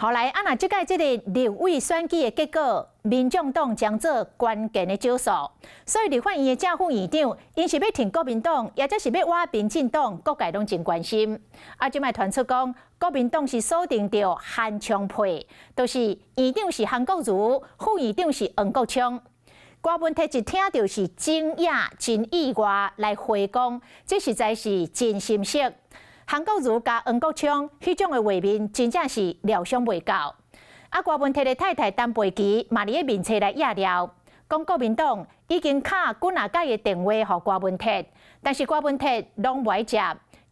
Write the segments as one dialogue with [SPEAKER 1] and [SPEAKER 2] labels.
[SPEAKER 1] 后来那即届这个立委选举的结果，民众党将做关键的招数，所以立法院的正副院长，因是要挺国民党，也则是要挖民进党，各界拢真关心。即摆传出讲，国民党是锁定着韩昌配，就是院长是韩国瑜，副院长是黄国昌。郭文泰一听到是真野真意外来回讲，这实在是真心实。韩国瑜加黄国昌迄种的画面，真正是料想袂到。郭文泰的太太陈培琪嘛伫个面册来压料，讲国民党已经敲几啊届的电话予郭文泰，但是郭文泰拢袂接，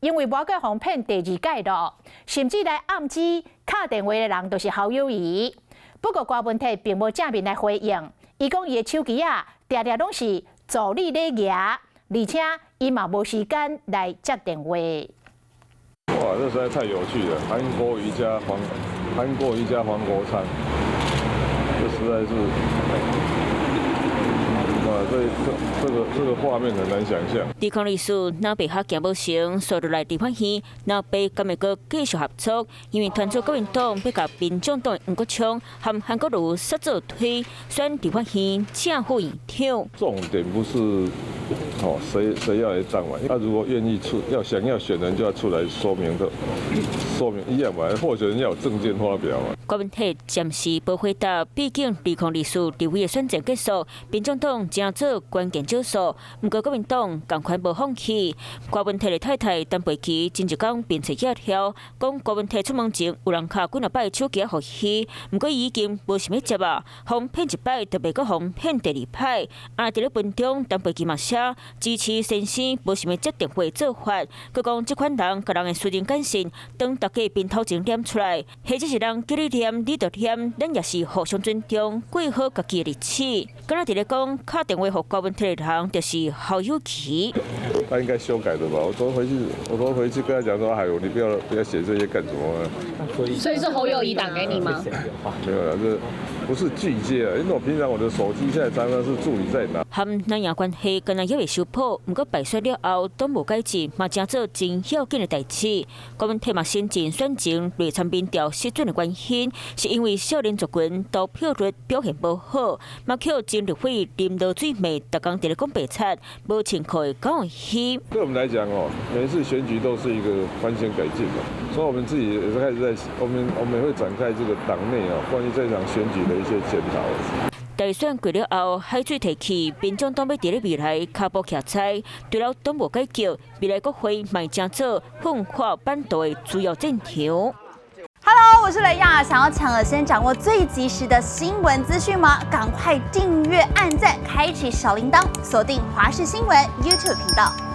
[SPEAKER 1] 因为无过互骗第二届咯，甚至来暗指敲电话的人都是侯友宜。不过郭文泰并无正面来回应，伊讲伊的手机常常拢是助理咧牙，而且伊嘛无时间来接电话。
[SPEAKER 2] 哇，这实在太有趣了！韩国瑜加黄国昌，这实在是，哇，这个画面很难想象。
[SPEAKER 3] 抵抗律师若被学行不成，所以来地方县，若被甘会阁继续合作，因为团组国民党要甲民众党黄国昌和韩国瑜杀做推，选地方县正副院长。
[SPEAKER 2] 重点不是。谁要来当嘛？他如果愿意想要选人，就要出来说明一样嘛。候选人要有政见发表嘛。
[SPEAKER 3] 郭文泰暂时无回答，毕竟抵抗律师立委的选战结束，民众党正做关键招数。不过国民党同款无放弃。郭文泰的太太陈培琪前一天并且压条，讲郭文泰出门前有人敲几啊摆手机互伊，不过伊已经无想要接啊，互骗一摆就袂阁互骗第二摆。伫咧文中，陈培琪嘛写。支持先生无想要接电话做法，佮讲这款人甲人的私人感情，当大家边头前念出来，或者是人叫你念，你就念，咱也是互相尊重，过好家己的日子。敢若伫咧讲，敲电话互郭文泰的人，就是侯友宜。
[SPEAKER 2] 他应该修改的吧？我昨天回去跟他讲说，哎呦，你不要写这些干什么？
[SPEAKER 4] 所以是侯友宜打给你吗？
[SPEAKER 2] 没有啦，这不是拒接啊，因为我平常我的手机现在常常是助理在拿。
[SPEAKER 3] 和南洋关系敢若也未修补，不过败选了后都无改进，嘛正做真要紧的代志。国民泰嘛先前选前内参民调失准的原因，是因为少年族群投票率表现无好，嘛靠前立委林罗水妹逐工伫咧讲白菜，无清楚的讲戏。
[SPEAKER 2] 对我们来讲每一次选举都是一个翻新改进嘛，所以我们自己也是开始在我们也会展开这个党内关于这场选举的一些检讨。
[SPEAKER 3] 大选过了后，海水提起，民众党要伫咧未来脚步徛菜，除了党无解决，未来国会卖正做分化反对的主要战场。
[SPEAKER 5] Hello， 我是雷亚，想要抢先掌握最及时的新闻资讯吗？赶快订阅、按赞、开启小铃铛，锁定华视新闻 YouTube 频道。